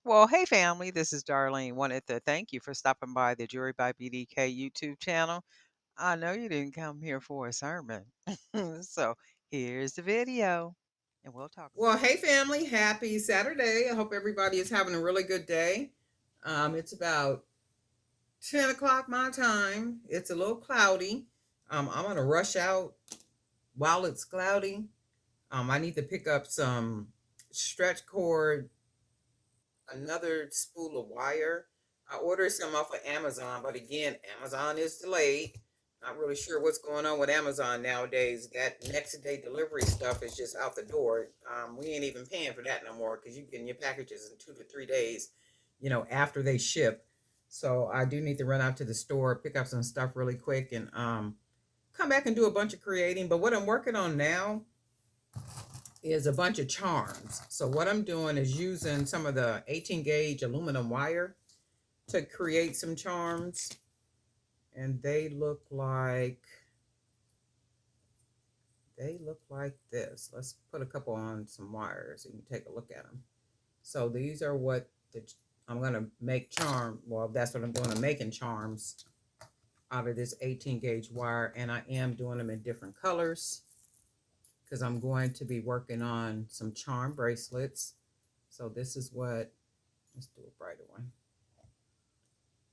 Well, hey family, this is Darlene. Wanted to thank you for stopping by the Jury by BDK YouTube channel. I know you didn't come here for a sermon. So here's the video, and we'll talk Well, about hey family, happy Saturday. I hope everybody is having a really good day. It's about 10 o'clock my time. It's a little cloudy. I'm going to rush out while it's cloudy. I need to pick up some stretch cord, another spool of wire. I ordered some off of Amazon, but again, Amazon is delayed. Not really sure what's going on with Amazon nowadays. That next day delivery stuff is just out the door. We ain't even paying for that no more because you get your packages in 2 to 3 days, after they ship. So I do need to run out to the store, pick up some stuff really quick, and come back and do a bunch of creating. But what I'm working on now is a bunch of charms. So what I'm doing is using some of the 18 gauge aluminum wire to create some charms. And they look like this. Let's put a couple on some wires so you can take a look at them. So these are what I'm going to make charm. Well, that's what I'm doing. I'm making charms out of this 18 gauge wire, and I am doing them in different colors because I'm going to be working on some charm bracelets. So this is what, let's do a brighter one.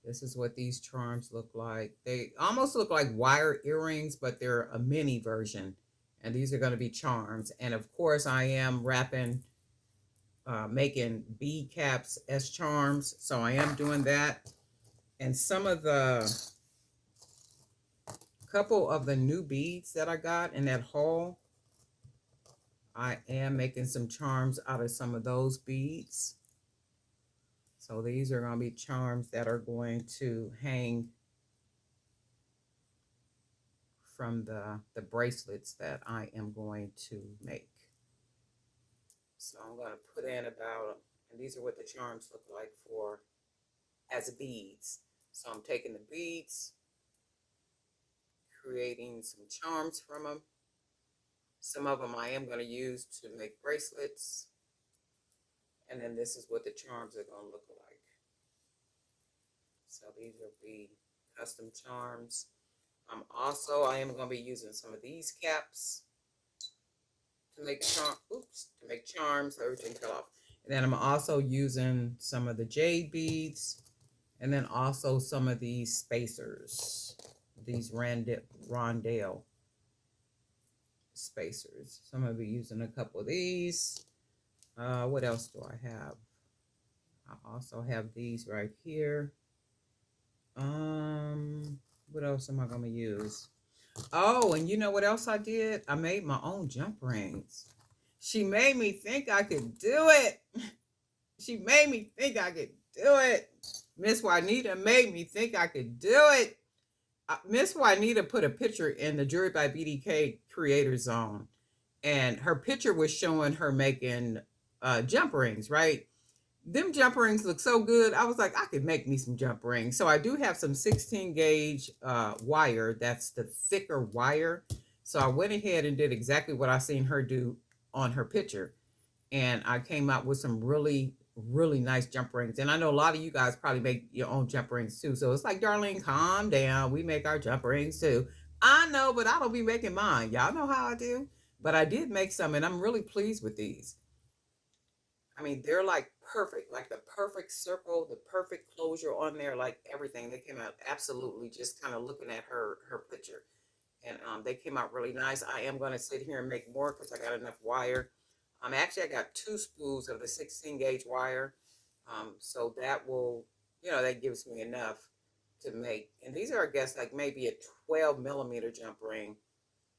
This is what these charms look like. They almost look like wire earrings, but they're a mini version. And these are going to be charms. And of course, I am making bead caps as charms. So I am doing that. And some of the couple of the new beads that I got in that haul, I am making some charms out of some of those beads. So these are going to be charms that are going to hang from the bracelets that I am going to make. So I'm going to put in about, and these are what the charms look like for as beads. So I'm taking the beads, creating some charms from them. Some of them I am going to use to make bracelets. And then this is what the charms are going to look like. So these will be custom charms. I am going to be using some of these caps to make charms. Everything fell off. And then I'm also using some of the jade beads, and then also some of these spacers, these rondelle spacers. So I'm gonna be using a couple of these. What else do I have? I also have these right here. What else am I gonna use? Oh, and you know what else I did? I made my own jump rings. She made me think I could do it. She made me think I could do it. Miss Juanita made me think I could do it. Miss Juanita put a picture in the Jury by BDK Creator Zone, and her picture was showing her making jump rings, right? Them jump rings look so good. I was like, I could make me some jump rings. So I do have some 16 gauge wire. That's the thicker wire. So I went ahead and did exactly what I seen her do on her picture. And I came out with some really, really nice jump rings. And I know a lot of you guys probably make your own jump rings too. So it's like, Darlene, calm down. We make our jump rings too. I know, but I don't be making mine. Y'all know how I do. But I did make some, and I'm really pleased with these. I mean, they're like perfect, like the perfect circle, the perfect closure on there, like everything. They came out absolutely just kind of looking at her picture, and they came out really nice. I am going to sit here and make more because I got enough wire. Actually, I got two spools of the 16 gauge wire, so that will, that gives me enough to make. And these are, I guess, like maybe a 12 millimeter jump ring.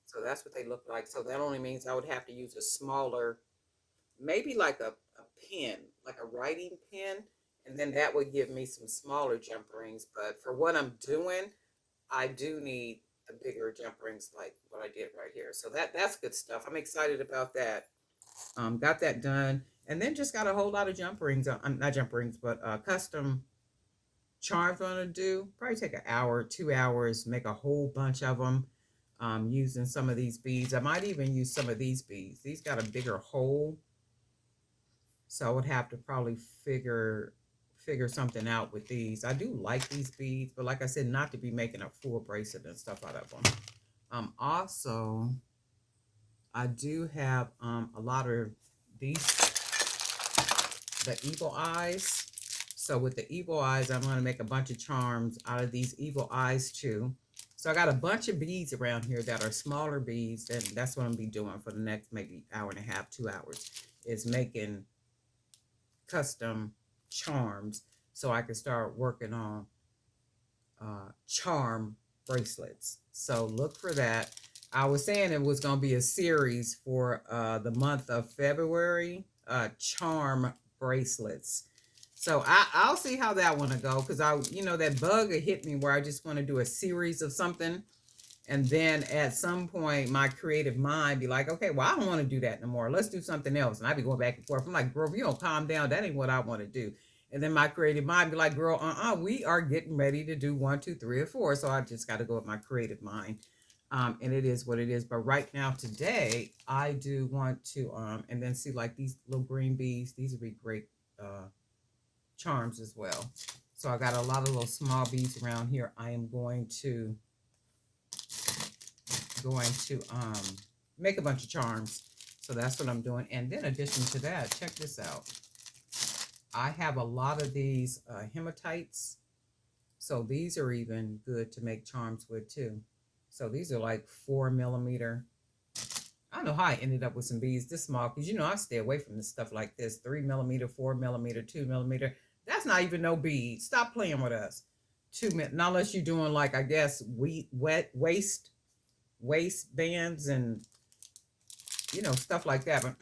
So that's what they look like. So that only means I would have to use a smaller, maybe like a pen, like a writing pen, and then that would give me some smaller jump rings. But for what I'm doing, I do need the bigger jump rings like what I did right here. So that's good stuff. I'm excited about that. Got that done, and then just got a whole lot of jump rings. Not jump rings, but custom charms. I'm gonna do probably take an hour, 2 hours, make a whole bunch of them. Using some of these beads. I might even use some of these beads. These got a bigger hole, So I would have to probably figure something out with these. I do like these beads, but like I said, not to be making a full bracelet and stuff out of them. Also, I do have a lot of these, the evil eyes. So with the evil eyes, I'm going to make a bunch of charms out of these evil eyes too. So I got a bunch of beads around here that are smaller beads, and that's what I'm gonna be doing for the next maybe hour and a half, 2 hours, is making custom charms so I can start working on charm bracelets. So look for that. I was saying it was going to be a series for the month of February, charm bracelets. So I'll see how that one will go, because that bug hit me where I just want to do a series of something, and then at some point my creative mind be like, okay, well, I don't want to do that no more, let's do something else. And I be going back and forth. I'm like, girl, if you don't calm down, that ain't what I want to do. And then my creative mind be like, girl, we are getting ready to do one, two, three, or four. So I just got to go with my creative mind. And it is what it is. But right now, today, I do want to, and then see like these little green beads. These would be great charms as well. So I got a lot of little small beads around here. I am going to make a bunch of charms. So that's what I'm doing. And then in addition to that, check this out. I have a lot of these hematites. So these are even good to make charms with too. So these are like 4 millimeter. I don't know how I ended up with some beads this small, because I stay away from this stuff like this. 3 millimeter, 4 millimeter, 2 millimeter. That's not even no bead. Stop playing with us. 2 minutes. Not unless you're doing like, I guess, waistbands and stuff like that. But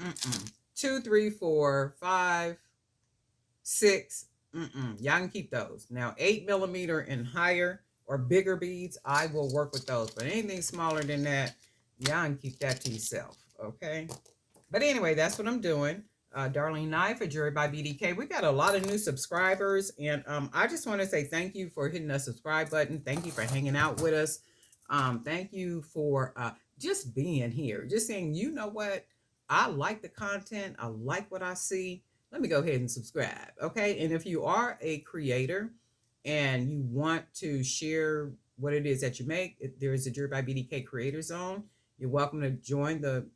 2, 3, 4, 5, 6. Y'all can keep those. Now 8 millimeter and higher or bigger beads, I will work with those. But anything smaller than that, y'all can keep that to yourself. Okay. But anyway, that's what I'm doing. Darlene Nye for Jewelry by BDK. We got a lot of new subscribers, and I just want to say thank you for hitting the subscribe button. Thank you for hanging out with us. Thank you for just being here. Just saying, you know what? I like the content. I like what I see. Let me go ahead and subscribe. Okay. And if you are a creator and you want to share what it is that you make, there is a Jewelry by BDK Creator Zone. You're welcome to join the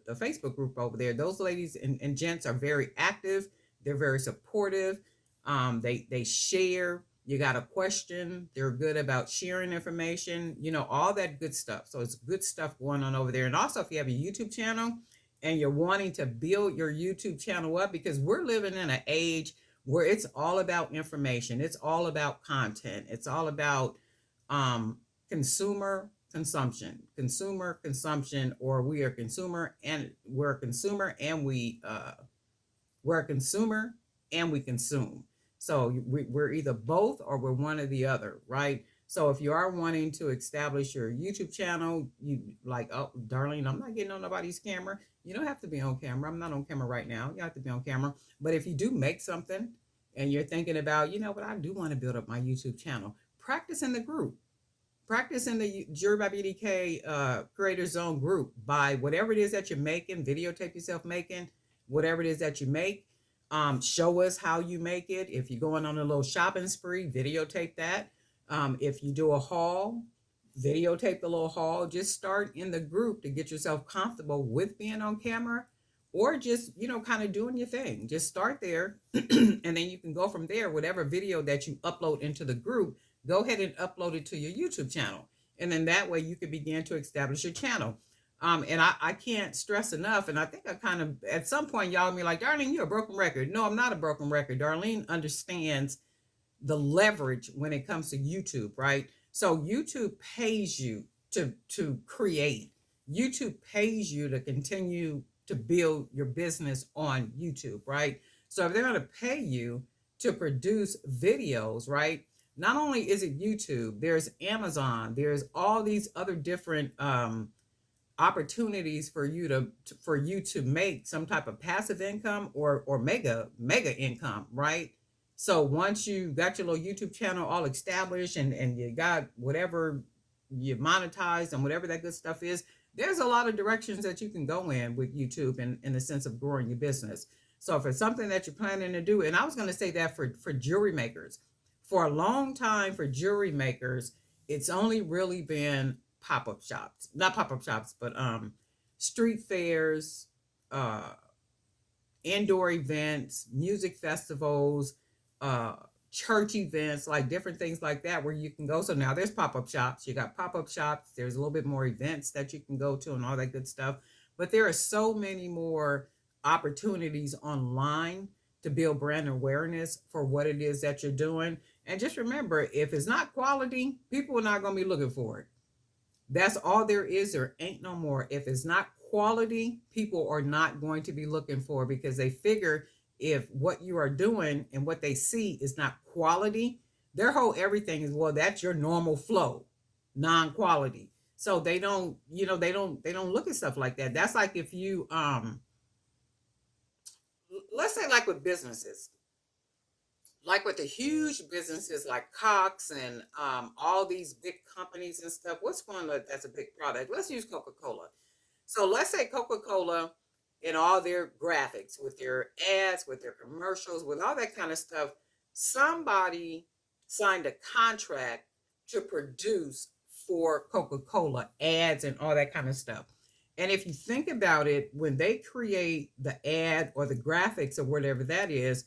Facebook group over there. Those ladies and gents are very active. They're very supportive. They share. You got a question, they're good about sharing information, all that good stuff. So it's good stuff going on over there. And also, if you have a YouTube channel and you're wanting to build your YouTube channel up, because we're living in an age where it's all about information, it's all about content, it's all about consumer consumption, or we are consumer and we're a consumer, and we're a consumer and we consume. So we're either both or we're one or the other, right? So if you are wanting to establish your YouTube channel, you like, oh, Darlene, I'm not getting on nobody's camera. You don't have to be on camera. I'm not on camera right now. You have to be on camera. But if you do make something and you're thinking about, what I do want to build up my YouTube channel, practice in the group. Practice in the Jewelry by BDK Creator Zone group. By whatever it is that you're making, videotape yourself making, whatever it is that you make. Show us how you make it. If you're going on a little shopping spree, videotape that. If you do a haul, videotape the little haul. Just start in the group to get yourself comfortable with being on camera, or just, kind of doing your thing. Just start there, and then you can go from there. Whatever video that you upload into the group, go ahead and upload it to your YouTube channel. And then that way you can begin to establish your channel. And I can't stress enough, and I think I kind of, at some point, y'all be like, Darlene, you're a broken record. No, I'm not a broken record. Darlene understands the leverage when it comes to YouTube, right? So YouTube pays you to create. YouTube pays you to continue to build your business on YouTube, right? So if they're going to pay you to produce videos, right? Not only is it YouTube, there's Amazon, there's all these other different opportunities for you to make some type of passive income or mega income, right? So once you got your little YouTube channel all established, and you got whatever you monetize and whatever that good stuff is, there's a lot of directions that you can go in with YouTube in the sense of growing your business. So if it's something that you're planning to do, and I was going to say that for jewelry makers, for a long time for jewelry makers, it's only really been pop-up shops, not pop-up shops, but street fairs, uh indoor events, music festivals, uh, church events, like different things like that where you can go. So now there's pop up shops. You got pop up shops. There's a little bit more events that you can go to and all that good stuff. But there are so many more opportunities online to build brand awareness for what it is that you're doing. And just remember, if it's not quality, people are not going to be looking for it. That's all there is. There ain't no more. If it's not quality, people are not going to be looking for it because they figure if what you are doing and what they see is not quality, their whole everything is, well, that's your normal flow, non-quality. So they don't, they don't look at stuff like that. That's like if you let's say like with businesses, like with the huge businesses like Cox and all these big companies and stuff. What's one that's a big product? Let's use Coca-Cola. So let's say Coca-Cola and all their graphics with their ads, with their commercials, with all that kind of stuff. Somebody signed a contract to produce for Coca-Cola ads and all that kind of stuff. And if you think about it, when they create the ad or the graphics or whatever that is,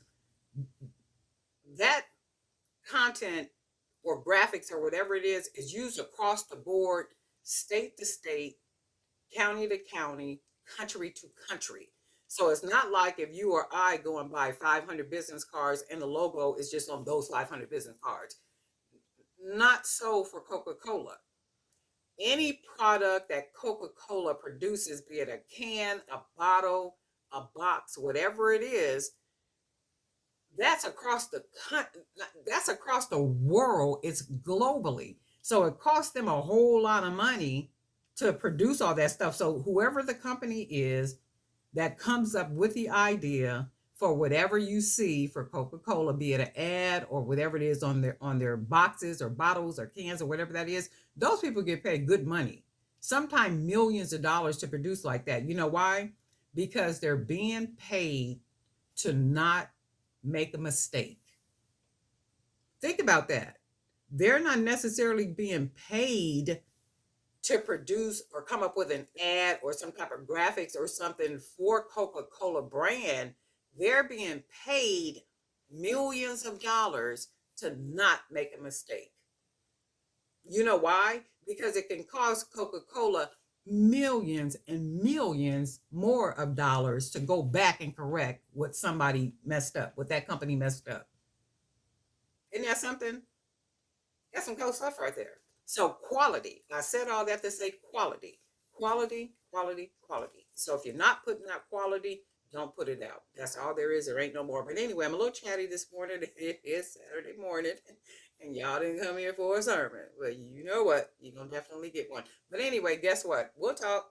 that content or graphics or whatever it is used across the board, state to state, county to county, country to country. So it's not like if you or I go and buy 500 business cards and the logo is just on those 500 business cards. Not so for Coca-Cola. Any product that Coca-Cola produces, be it a can, a bottle, a box, whatever it is, that's across the that's across the world. It's globally. So it costs them a whole lot of money to produce all that stuff. So whoever the company is that comes up with the idea for whatever you see for Coca-Cola, be it an ad or whatever it is on their boxes or bottles or cans or whatever that is, those people get paid good money, sometimes millions of dollars to produce like that. You know why? Because they're being paid to not make a mistake. Think about that. They're not necessarily being paid to produce or come up with an ad or some type of graphics or something for Coca-Cola brand. They're being paid millions of dollars to not make a mistake. You know why? Because it can cost Coca-Cola millions and millions more of dollars to go back and correct what somebody messed up, what that company messed up. Isn't that something? That's some cool stuff right there. So quality. I said all that to say quality. Quality, quality, quality. So if you're not putting out quality, don't put it out. That's all there is. There ain't no more. But anyway, I'm a little chatty this morning. It is Saturday morning. And y'all didn't come here for a sermon. Well, you know what? You're going to definitely get one. But anyway, guess what? We'll talk.